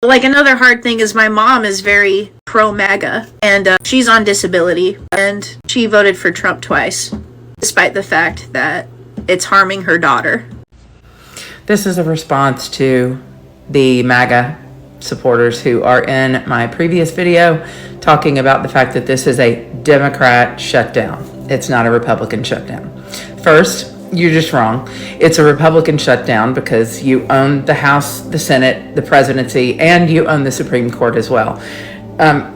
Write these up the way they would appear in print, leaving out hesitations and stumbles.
Like, another hard thing is my mom is very pro-MAGA, and she's on disability, and she voted for Trump twice, despite the fact that it's harming her daughter. This is a response to the MAGA supporters who are in my previous video talking about the fact that this is a Democrat shutdown. It's not a Republican shutdown. First, you're just wrong. It's a Republican shutdown because you own the House, the Senate, the presidency, and you own the Supreme Court as well.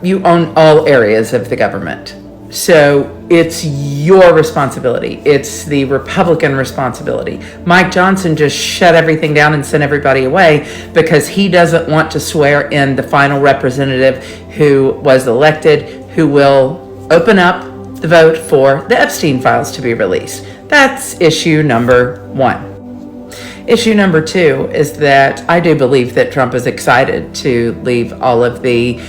You own all areas of the government. So it's your responsibility. It's the Republican responsibility. Mike Johnson just shut everything down and sent everybody away because he doesn't want to swear in the final representative who was elected, who will open up the vote for the Epstein files to be released. That's issue number one. Issue number two is that I do believe that Trump is excited to leave all of the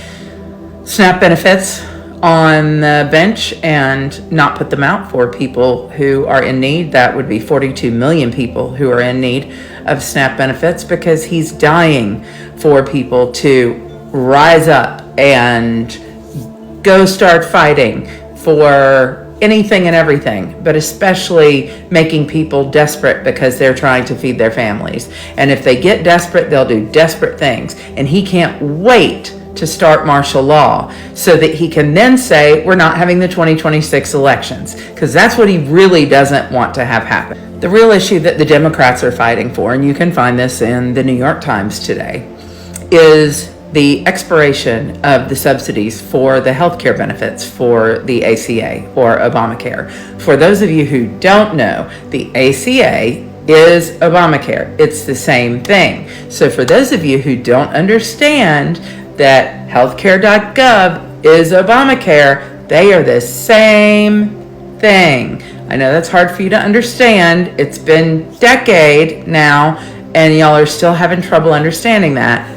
SNAP benefits on the bench and not put them out for people who are in need. That would be 42 million people who are in need of SNAP benefits, because he's dying for people to rise up and go start fighting for anything and everything, but especially making people desperate because they're trying to feed their families. And if they get desperate, they'll do desperate things. And he can't wait to start martial law so that he can then say, we're not having the 2026 elections, because that's what he really doesn't want to have happen. The real issue that the Democrats are fighting for, and you can find this in the New York Times today, is the expiration of the subsidies for the health care benefits for the ACA or Obamacare. For those of you who don't know, the ACA is Obamacare. It's the same thing. So for those of you who don't understand that healthcare.gov is Obamacare, they are the same thing. I know that's hard for you to understand. It's been a decade now, and y'all are still having trouble understanding that.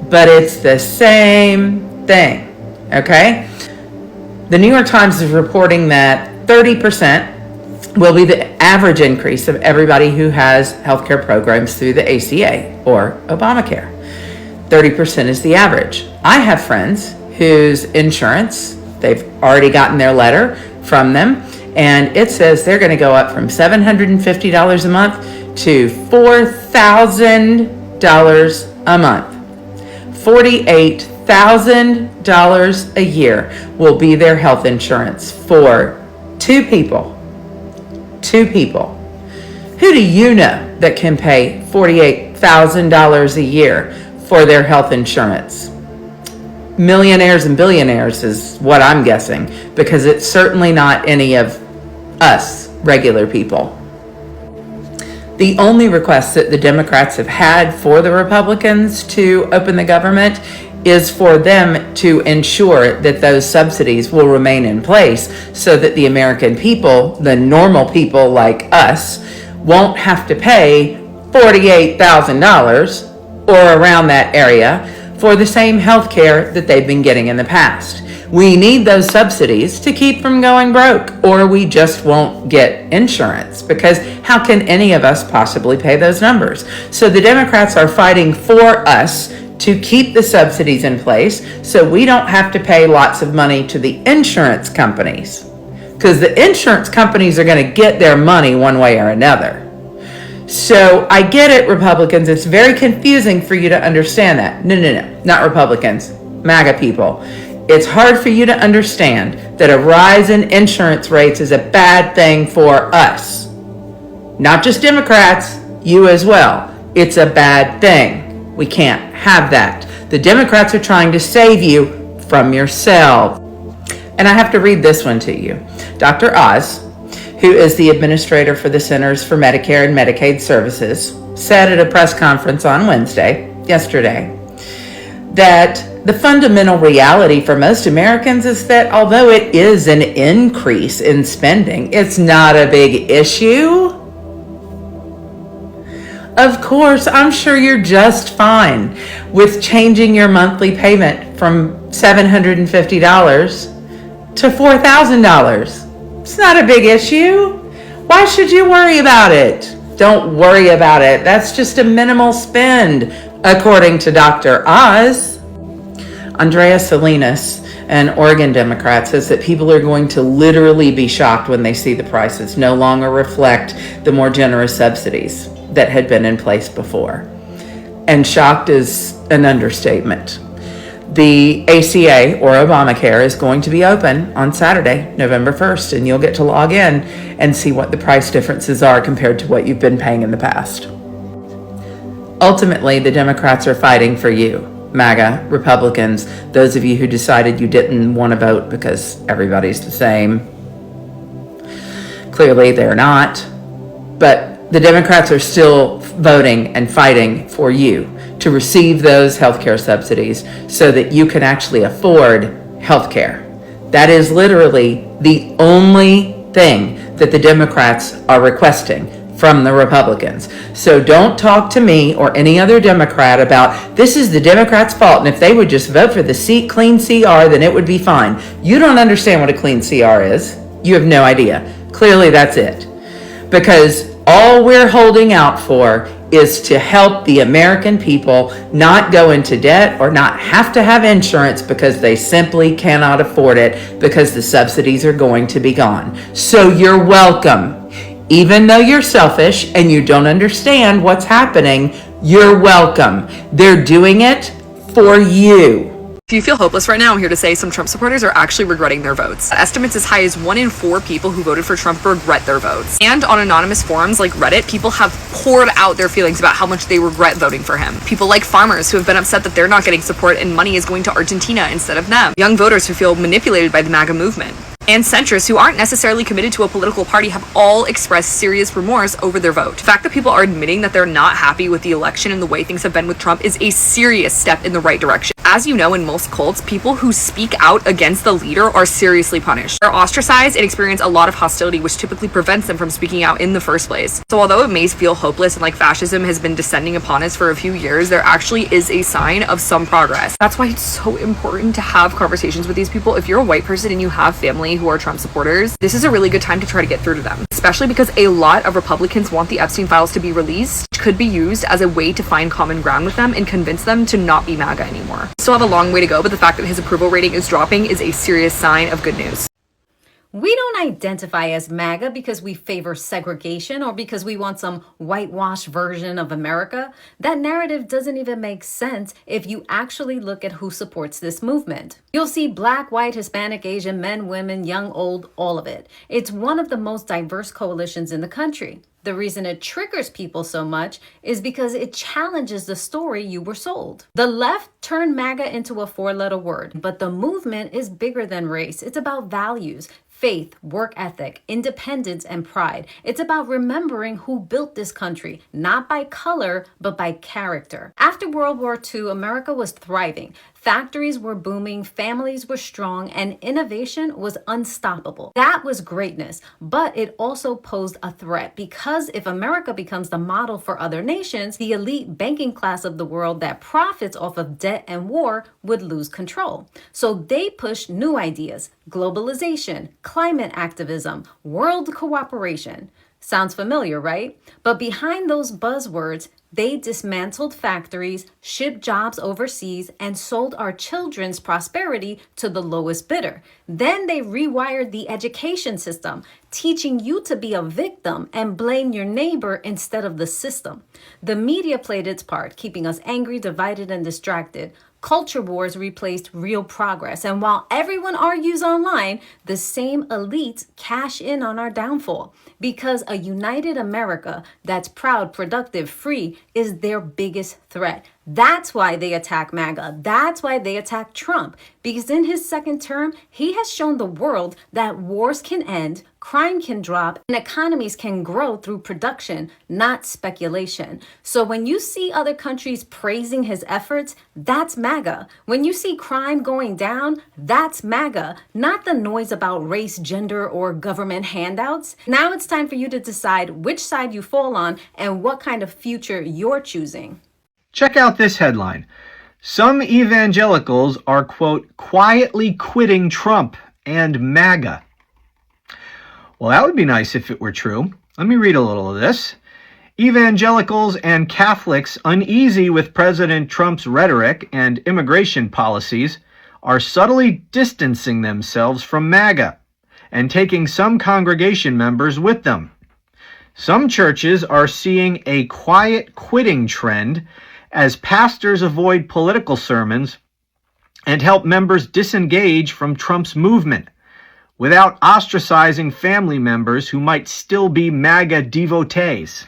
But it's the same thing, okay? The New York Times is reporting that 30% will be the average increase of everybody who has healthcare programs through the ACA or Obamacare. 30% is the average. I have friends whose insurance, they've already gotten their letter from them, and it says they're going to go up from $750 a month to $4,000 a month. $48,000 a year will be their health insurance for two people. Two people. Who do you know that can pay $48,000 a year for their health insurance? Millionaires and billionaires is what I'm guessing, because it's certainly not any of us regular people. The only request that the Democrats have had for the Republicans to open the government is for them to ensure that those subsidies will remain in place so that the American people, the normal people like us, won't have to pay $48,000 or around that area for the same health care that they've been getting in the past. We need those subsidies to keep from going broke, or we just won't get insurance, because how can any of us possibly pay those numbers? So the Democrats are fighting for us to keep the subsidies in place so we don't have to pay lots of money to the insurance companies, because the insurance companies are going to get their money one way or another. So I get it, Republicans. It's very confusing for you to understand that. No, not Republicans, MAGA people. It's hard for you to understand that a rise in insurance rates is a bad thing for us. Not just Democrats, you as well. It's a bad thing. We can't have that. The Democrats are trying to save you from yourself. And I have to read this one to you. Dr. Oz, who is the administrator for the Centers for Medicare and Medicaid Services, said at a press conference on yesterday, that the fundamental reality for most Americans is that although it is an increase in spending, it's not a big issue. Of course, I'm sure you're just fine with changing your monthly payment from $750 to $4,000. It's not a big issue. Why should you worry about it? Don't worry about it. That's just a minimal spend. According to Dr. Oz, Andrea Salinas, an Oregon Democrat, says that people are going to literally be shocked when they see the prices no longer reflect the more generous subsidies that had been in place before. And shocked is an understatement. The ACA, or Obamacare, is going to be open on Saturday, November 1st, and you'll get to log in and see what the price differences are compared to what you've been paying in the past. Ultimately, the Democrats are fighting for you, MAGA, Republicans, those of you who decided you didn't want to vote because everybody's the same. Clearly, they're not. But the Democrats are still voting and fighting for you to receive those healthcare subsidies so that you can actually afford healthcare. That is literally the only thing that the Democrats are requesting from the Republicans. So don't talk to me or any other Democrat about this is the Democrats' fault, and if they would just vote for the clean CR, then it would be fine. You don't understand what a clean CR is. You have no idea. Clearly that's it. Because all we're holding out for is to help the American people not go into debt or not have to have insurance because they simply cannot afford it because the subsidies are going to be gone. So you're welcome. Even though you're selfish and you don't understand what's happening, you're welcome. They're doing it for you. If you feel hopeless right now, I'm here to say some Trump supporters are actually regretting their votes. Estimates as high as 1 in 4 people who voted for Trump regret their votes. And on anonymous forums like Reddit, people have poured out their feelings about how much they regret voting for him. People like farmers who have been upset that they're not getting support and money is going to Argentina instead of them. Young voters who feel manipulated by the MAGA movement. And centrists who aren't necessarily committed to a political party have all expressed serious remorse over their vote. The fact that people are admitting that they're not happy with the election and the way things have been with Trump is a serious step in the right direction. As you know, in most cults, people who speak out against the leader are seriously punished. They're ostracized and experience a lot of hostility, which typically prevents them from speaking out in the first place. So although it may feel hopeless and like fascism has been descending upon us for a few years, there actually is a sign of some progress. That's why it's so important to have conversations with these people. If you're a white person and you have family who are Trump supporters, this is a really good time to try to get through to them, especially because a lot of Republicans want the Epstein files to be released, which could be used as a way to find common ground with them and convince them to not be MAGA anymore. Still have a long way to go, but the fact that his approval rating is dropping is a serious sign of good news. We don't identify as MAGA because we favor segregation or because we want some whitewashed version of America. That narrative doesn't even make sense if you actually look at who supports this movement. You'll see Black, white, Hispanic, Asian, men, women, young, old, all of it. It's one of the most diverse coalitions in the country. The reason it triggers people so much is because it challenges the story you were sold. The left turned MAGA into a 4-letter word, but the movement is bigger than race. It's about values, faith, work ethic, independence, and pride. It's about remembering who built this country, not by color, but by character. After World War II, America was thriving. Factories were booming, families were strong, and innovation was unstoppable. That was greatness, but it also posed a threat because if America becomes the model for other nations, the elite banking class of the world that profits off of debt and war would lose control. So they pushed new ideas, globalization, climate activism, world cooperation. Sounds familiar, right? But behind those buzzwords, they dismantled factories, shipped jobs overseas, and sold our children's prosperity to the lowest bidder. Then they rewired the education system, teaching you to be a victim and blame your neighbor instead of the system. The media played its part, keeping us angry, divided, and distracted. Culture wars replaced real progress. And while everyone argues online, the same elites cash in on our downfall because a united America that's proud, productive, free is their biggest threat. That's why they attack MAGA. That's why they attack Trump. Because in his second term, he has shown the world that wars can end, crime can drop, and economies can grow through production, not speculation. So when you see other countries praising his efforts, that's MAGA. When you see crime going down, that's MAGA, not the noise about race, gender, or government handouts. Now it's time for you to decide which side you fall on and what kind of future you're choosing. Check out this headline. Some evangelicals are, quote, quietly quitting Trump and MAGA. Well, that would be nice if it were true. Let me read a little of this. Evangelicals and Catholics uneasy with President Trump's rhetoric and immigration policies are subtly distancing themselves from MAGA and taking some congregation members with them. Some churches are seeing a quiet quitting trend as pastors avoid political sermons and help members disengage from Trump's movement without ostracizing family members who might still be MAGA devotees.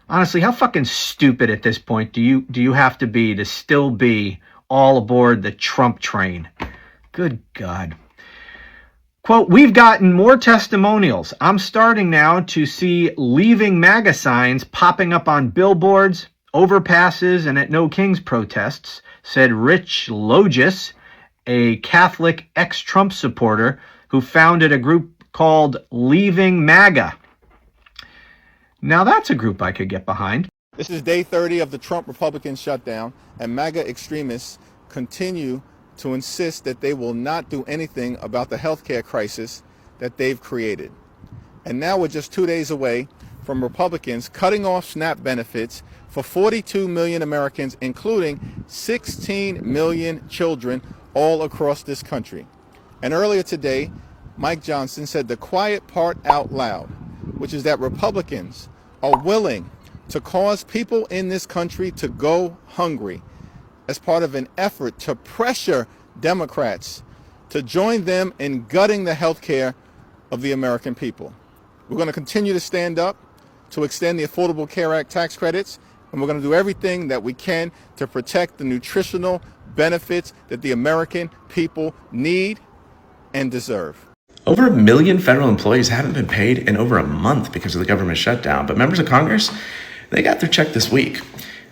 Honestly, how fucking stupid at this point do you have to be still be all aboard the Trump train? Good God. Quote, we've gotten more testimonials. I'm starting now to see leaving MAGA signs popping up on billboards, overpasses, and at No Kings protests, said Rich Logis, a Catholic ex-Trump supporter who founded a group called Leaving MAGA. Now that's a group I could get behind. This is day 30 of the Trump Republican shutdown, and MAGA extremists continue to insist that they will not do anything about the healthcare crisis that they've created. And now we're just 2 days away from Republicans cutting off SNAP benefits for 42 million Americans, including 16 million children all across this country. And earlier today, Mike Johnson said the quiet part out loud, which is that Republicans are willing to cause people in this country to go hungry as part of an effort to pressure Democrats to join them in gutting the health care of the American people. We're going to continue to stand up to extend the Affordable Care Act tax credits, and we're going to do everything that we can to protect the nutritional benefits that the American people need and deserve. Over 1 million federal employees haven't been paid in over a month because of the government shutdown, but members of Congress, they got their check this week.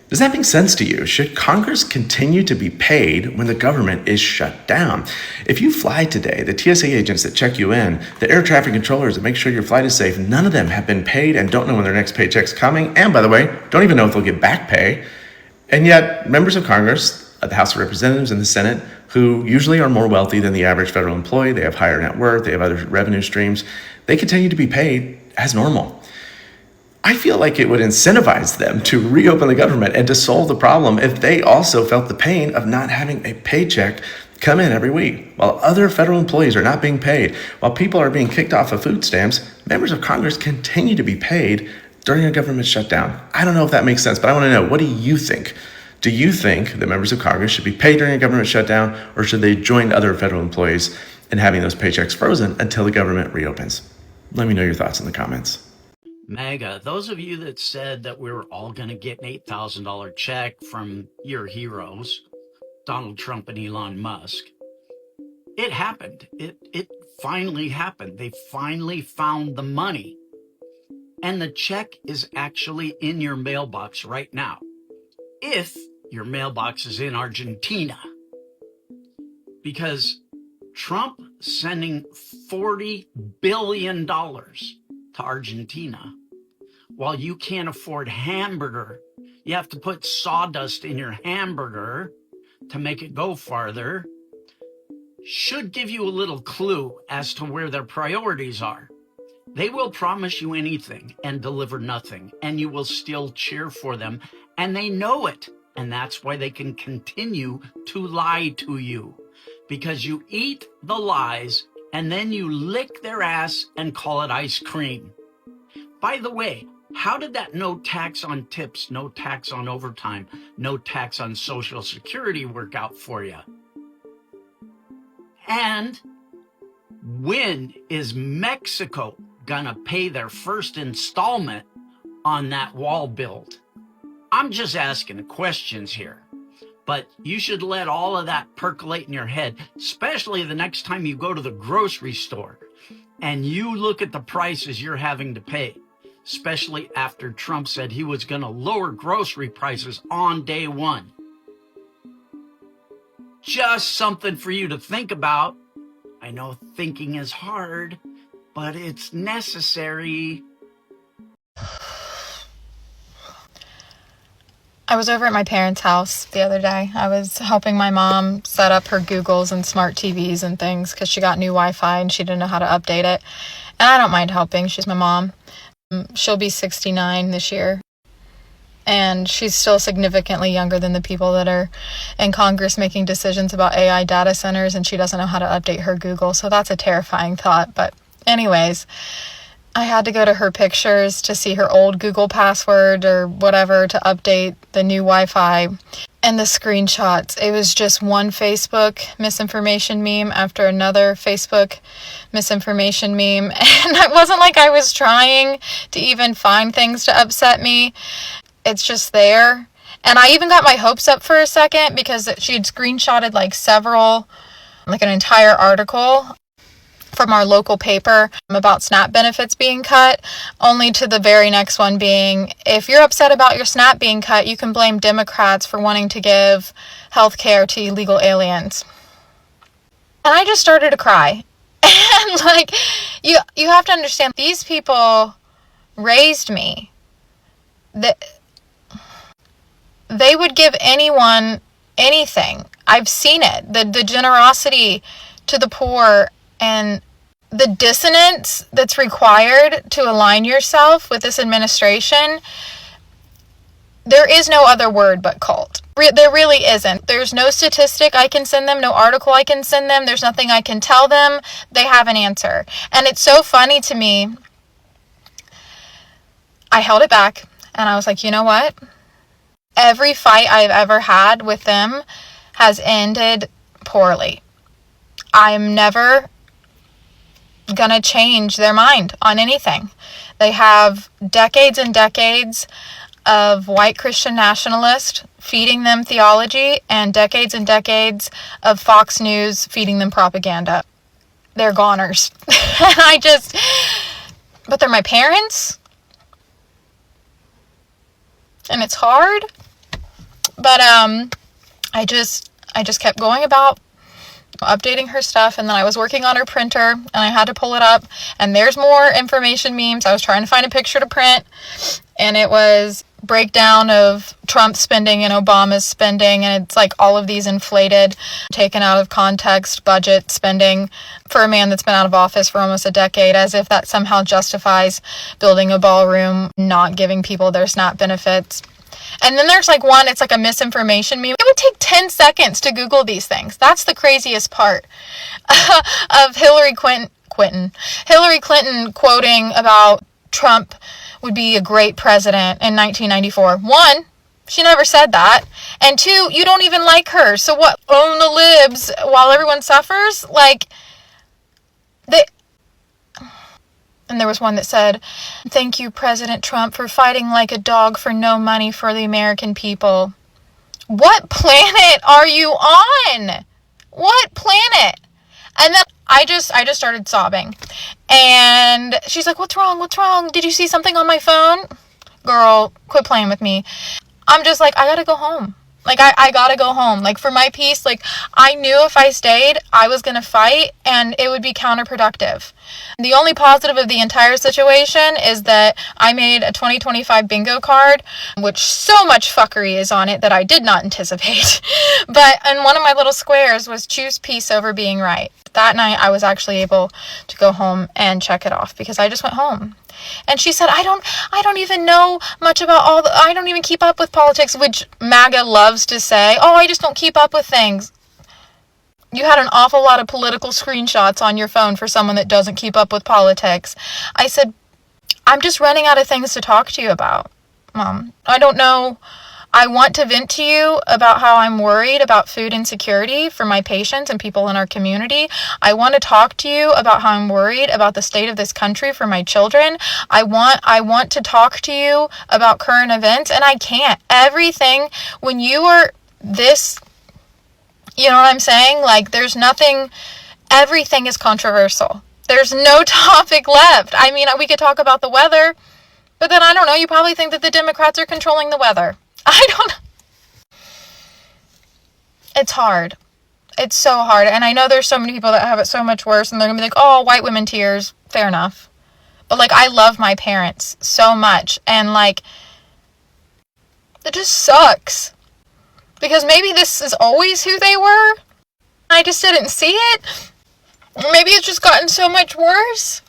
Does that make sense to you? Should Congress continue to be paid when the government is shut down? If you fly today, the TSA agents that check you in, the air traffic controllers that make sure your flight is safe, none of them have been paid and don't know when their next paycheck's coming, and by the way, don't even know if they'll get back pay. And yet, members of Congress, the House of Representatives and the Senate, who usually are more wealthy than the average federal employee, they have higher net worth, they have other revenue streams, they continue to be paid as normal. I feel like it would incentivize them to reopen the government and to solve the problem if they also felt the pain of not having a paycheck come in every week. While other federal employees are not being paid, while people are being kicked off of food stamps, members of Congress continue to be paid during a government shutdown. I don't know if that makes sense, but I want to know, what do you think? Do you think that members of Congress should be paid during a government shutdown, or should they join other federal employees in having those paychecks frozen until the government reopens? Let me know your thoughts in the comments. MAGA, those of you that said that we were all going to get an $8,000 check from your heroes, Donald Trump and Elon Musk, it happened. It finally happened. They finally found the money. And the check is actually in your mailbox right now, if your mailbox is in Argentina. Because Trump sending $40 billion to Argentina, while you can't afford hamburger, you have to put sawdust in your hamburger to make it go farther, should give you a little clue as to where their priorities are. They will promise you anything and deliver nothing, and you will still cheer for them, and they know it. And that's why they can continue to lie to you, because you eat the lies and then you lick their ass and call it ice cream. By the way, how did that no tax on tips, no tax on overtime, no tax on Social Security work out for you? And when is Mexico gonna pay their first installment on that wall build? I'm just asking questions here, but you should let all of that percolate in your head, especially the next time you go to the grocery store and you look at the prices you're having to pay, especially after Trump said he was going to lower grocery prices on day one. Just something for you to think about. I know thinking is hard, but it's necessary. I was over at my parents' house the other day. I was helping my mom set up her Googles and smart TVs and things because she got new Wi-Fi and she didn't know how to update it. And I don't mind helping. She's my mom. She'll be 69 this year. And she's still significantly younger than the people that are in Congress making decisions about AI data centers, and she doesn't know how to update her Google. So that's a terrifying thought. But anyways, I had to go to her pictures to see her old Google password or whatever to update the new Wi-Fi. And the screenshots, it was just one Facebook misinformation meme after another Facebook misinformation meme. And it wasn't like I was trying to even find things to upset me. It's just there. And I even got my hopes up for a second because she had screenshotted like an entire article from our local paper about SNAP benefits being cut, only to the very next one being, if you're upset about your SNAP being cut, you can blame Democrats for wanting to give health care to illegal aliens. And I just started to cry. And like, you have to understand, these people raised me. They would give anyone anything. I've seen it. The generosity to the poor and the dissonance that's required to align yourself with this administration. There is no other word but cult. There really isn't. There's no statistic I can send them, no article I can send them. There's nothing I can tell them. They have an answer. And it's so funny to me. I held it back and I was like, you know what? Every fight I've ever had with them has ended poorly. I'm never gonna change their mind on anything. They have decades and decades of white Christian nationalists feeding them theology and decades of Fox News feeding them propaganda. They're goners. But they're my parents. And it's hard. But I just kept going about updating her stuff, and then I was working on her printer and I had to pull it up, and there's more information memes. I was trying to find a picture to print, and it was breakdown of Trump's spending and Obama's spending, and it's like all of these inflated, taken out of context budget spending for a man that's been out of office for almost a decade, as if that somehow justifies building a ballroom, not giving people their SNAP benefits. And then there's like one, it's like a misinformation meme. It would take 10 seconds to Google these things. That's the craziest part of Hillary Clinton quoting about Trump would be a great president in 1994. One, she never said that. And two, you don't even like her. So what? Own the libs while everyone suffers? And there was one that said, thank you, President Trump, for fighting like a dog for no money for the American people. What planet are you on? What planet? And then I just started sobbing. And she's like, what's wrong? What's wrong? Did you see something on my phone? Girl, quit playing with me. I'm just like, I gotta go home. I gotta go home. For my peace, I knew if I stayed, I was gonna fight, and it would be counterproductive. The only positive of the entire situation is that I made a 2025 bingo card, which so much fuckery is on it that I did not anticipate. But in one of my little squares was choose peace over being right. That night, I was actually able to go home and check it off because I just went home. And she said, I don't even know much about I don't even keep up with politics, which MAGA loves to say. Oh, I just don't keep up with things. You had an awful lot of political screenshots on your phone for someone that doesn't keep up with politics. I said, I'm just running out of things to talk to you about, Mom. I don't know. I want to vent to you about how I'm worried about food insecurity for my patients and people in our community. I want to talk to you about how I'm worried about the state of this country for my children. I want to talk to you about current events, and I can't. Everything, when you are this, you know what I'm saying? There's nothing, everything is controversial. There's no topic left. I mean, we could talk about the weather, but then I don't know, you probably think that the Democrats are controlling the weather. I don't know. It's hard. It's so hard. And I know there's so many people that have it so much worse, and they're going to be like, oh, white women tears. Fair enough. But I love my parents so much. And it just sucks. Because maybe this is always who they were. I just didn't see it. Maybe it's just gotten so much worse.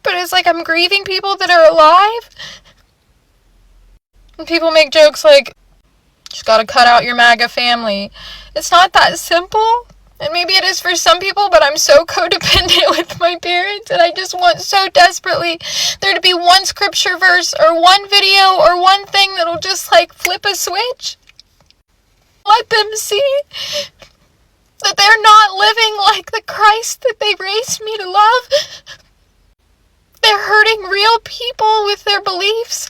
but it's like I'm grieving people that are alive. And people make jokes like, just gotta cut out your MAGA family. It's not that simple. And maybe it is for some people, but I'm so codependent with my parents, and I just want so desperately there to be one scripture verse or one video or one thing that'll just like flip a switch. Let them see that they're not living like the Christ that they raised me to love. They're hurting real people with their beliefs.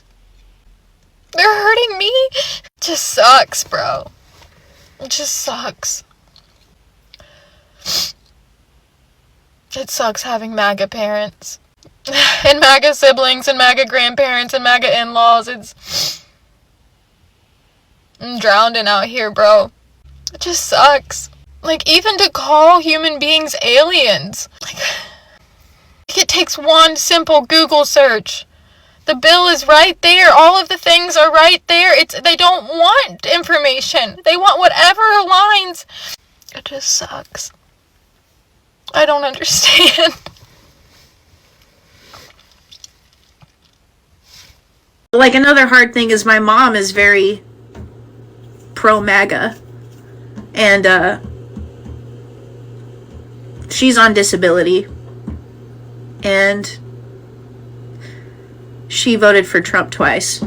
They're hurting me. It just sucks, bro. It just sucks. It sucks having MAGA parents and MAGA siblings and MAGA grandparents and MAGA in-laws. I'm drowning out here, bro. It just sucks. Like, even to call human beings aliens. Like, it takes one simple Google search. The bill is right there. All of the things are right there. They don't want information. They want whatever aligns. It just sucks. I don't understand. Like, another hard thing is my mom is very pro-MAGA. And, she's on disability. And she voted for Trump twice.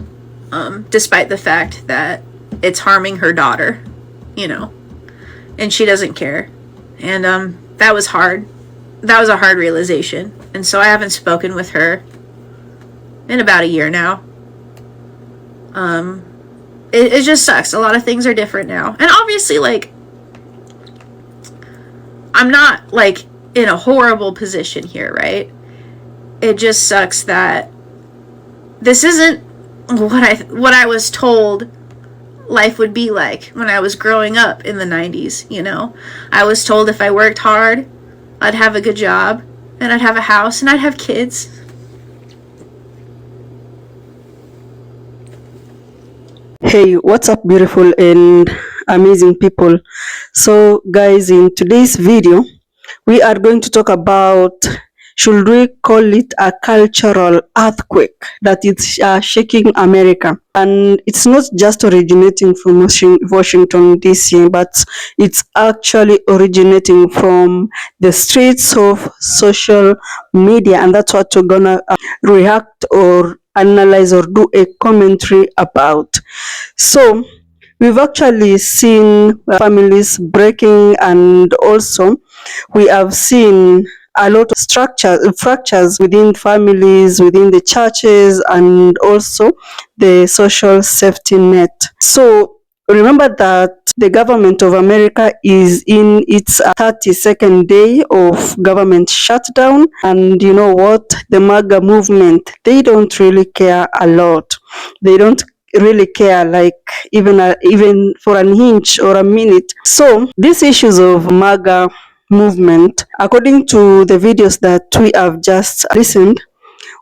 Despite the fact that it's harming her daughter, you know. And she doesn't care. And, that was hard. That was a hard realization. And so I haven't spoken with her in about a year now. It just sucks. A lot of things are different now. And obviously, like, I'm not, like, in a horrible position here, right? It just sucks that this isn't what I was told life would be like when I was growing up in the 90s, you know? I was told if I worked hard, I'd have a good job, and I'd have a house, and I'd have kids. Hey, what's up, beautiful and amazing people? So guys, in today's video we are going to talk about, should we call it a cultural earthquake that is shaking America? And it's not just originating from Washington DC, but it's actually originating from the streets of social media, and that's what we're gonna react or analyze or do a commentary about. So we've actually seen families breaking, and also we have seen a lot of fractures within families, within the churches, and also the social safety net. So remember that the government of America is in its 32nd day of government shutdown, and you know what? The MAGA movement, they don't really care a lot. They don't really care, like even for an inch or a minute. So these issues of MAGA movement, according to the videos that we have just listened,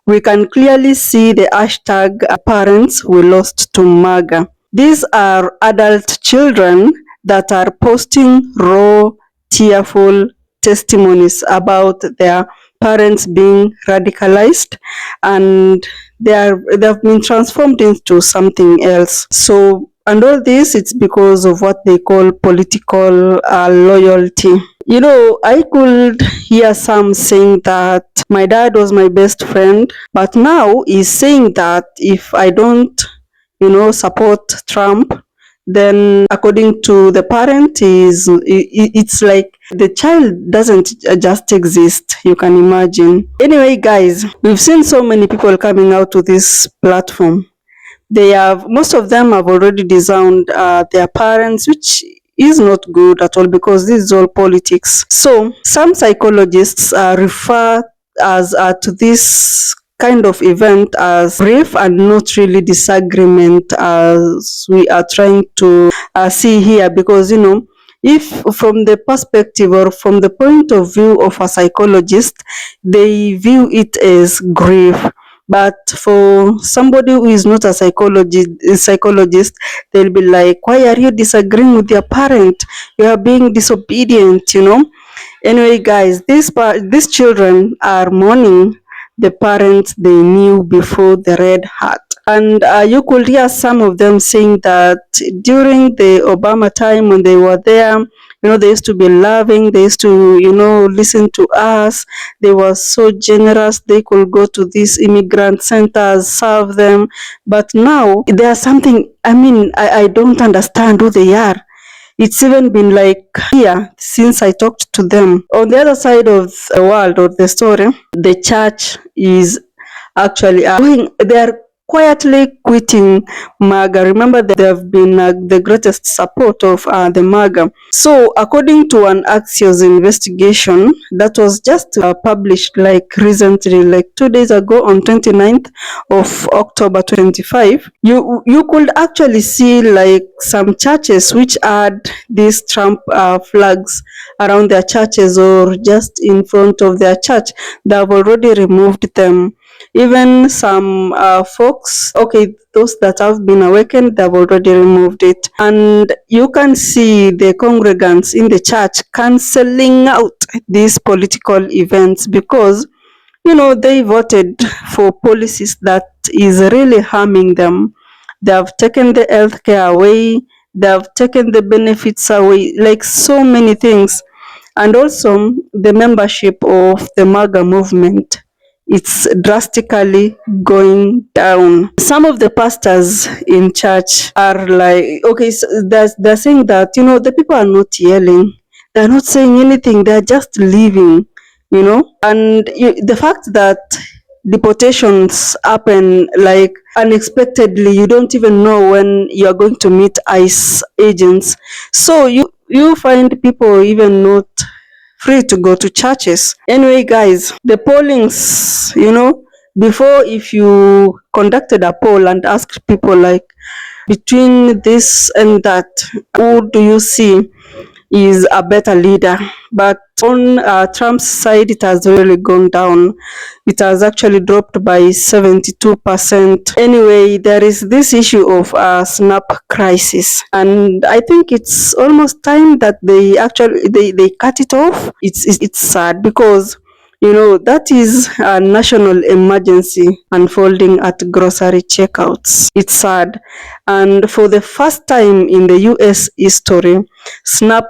we can clearly see the hashtag parents we lost to MAGA. These are adult children that are posting raw, tearful testimonies about their parents being radicalized, and they've been transformed into something else. So, and all this, it's because of what they call political loyalty. You know, I could hear some saying that my dad was my best friend, but now he's saying that if I don't, support Trump, then according to the parent, it's like the child doesn't just exist. You can imagine. Anyway, guys, we've seen so many people coming out to this platform. Most of them have already disowned their parents, which is not good at all, because this is all politics. So some psychologists refer to this kind of event as grief and not really disagreement, as we are trying to see here, because if from the perspective or from the point of view of a psychologist, they view it as grief. But for somebody who is not a psychologist, they'll be like, why are you disagreeing with your parent? You are being disobedient, Anyway, guys, these children are mourning the parents they knew before the Red Hat. And you could hear some of them saying that during the Obama time when they were there, they used to be loving, they used to, listen to us. They were so generous. They could go to these immigrant centers, serve them. But now there's something, I don't understand who they are. It's even been like here since I talked to them. On the other side of the world or the story, the church is actually they are quietly quitting MAGA. Remember that they have been the greatest support of the MAGA. So according to an Axios investigation that was just published like recently, like 2 days ago on 29th of October 25, you could actually see like some churches which had these Trump flags around their churches or just in front of their church. They have already removed them. Even some folks, okay, those that have been awakened, they've already removed it. And you can see the congregants in the church cancelling out these political events because, they voted for policies that is really harming them. They have taken the health care away, they have taken the benefits away, like so many things. And also the membership of the MAGA movement, it's drastically going down. Some of the pastors in church are like, okay, so they're saying that, the people are not yelling. They're not saying anything. They're just leaving, And the fact that deportations happen like unexpectedly, you don't even know when you're going to meet ICE agents. So you find people even not free to go to churches. Anyway, guys, the pollings, before if you conducted a poll and asked people like between this and that, who do you see is a better leader? But on Trump's side, it has really gone down. It has actually dropped by 72%. Anyway, there is this issue of a SNAP crisis, and I think it's almost time that they cut it off. It's sad because that is a national emergency unfolding at grocery checkouts. It's sad. And for the first time in the US history, SNAP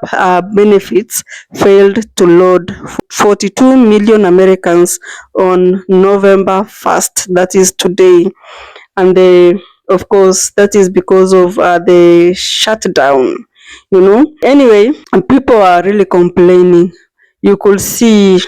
benefits failed to load 42 million Americans on November 1st, that is today. And of course, that is because of the shutdown, Anyway, and people are really complaining. You could see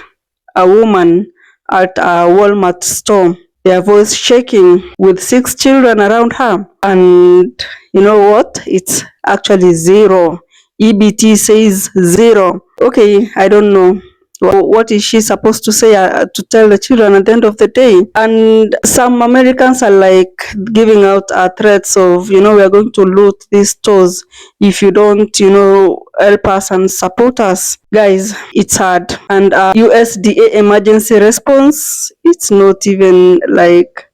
a woman at a Walmart store, their voice shaking with 6 children around her. And you know what? It's actually zero. EBT says zero. Okay, I don't know. What is she supposed to say to tell the children at the end of the day? And some Americans are like giving out threats of, we are going to loot these stores if you don't, help us and support us. Guys, it's hard. And USDA emergency response, it's not even like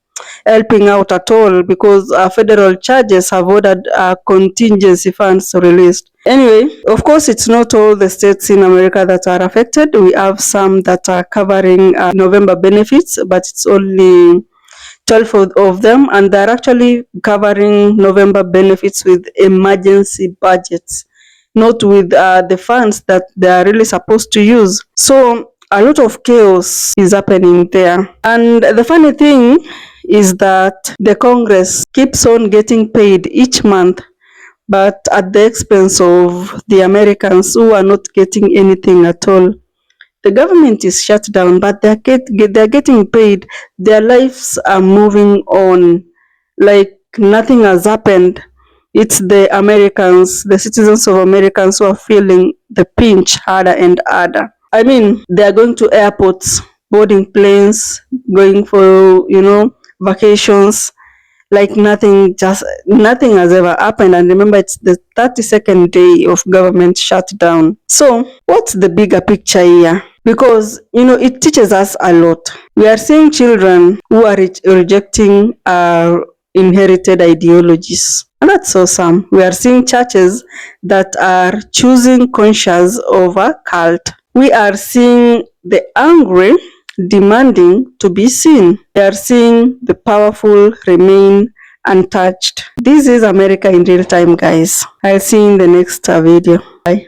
helping out at all because federal charges have ordered contingency funds released. Anyway, of course, it's not all the states in America that are affected. We have some that are covering November benefits, but it's only 12 of them, and they're actually covering November benefits with emergency budgets, not with the funds that they are really supposed to use. So a lot of chaos is happening there. And the funny thing is that the Congress keeps on getting paid each month, but at the expense of the Americans who are not getting anything at all. The government is shut down, but they're getting paid. Their lives are moving on like nothing has happened. It's the Americans, the citizens of Americans who are feeling the pinch harder and harder. I mean, they are going to airports, boarding planes, going for, vacations, like nothing has ever happened. And remember, it's the 32nd day of government shutdown. So what's the bigger picture here? Because it teaches us a lot. We are seeing children who are rejecting our inherited ideologies, and that's awesome. We are seeing churches that are choosing conscience over cult. We are seeing the angry demanding to be seen. They are seeing the powerful remain untouched. This is America in real time, guys. I'll see you in the next video. Bye.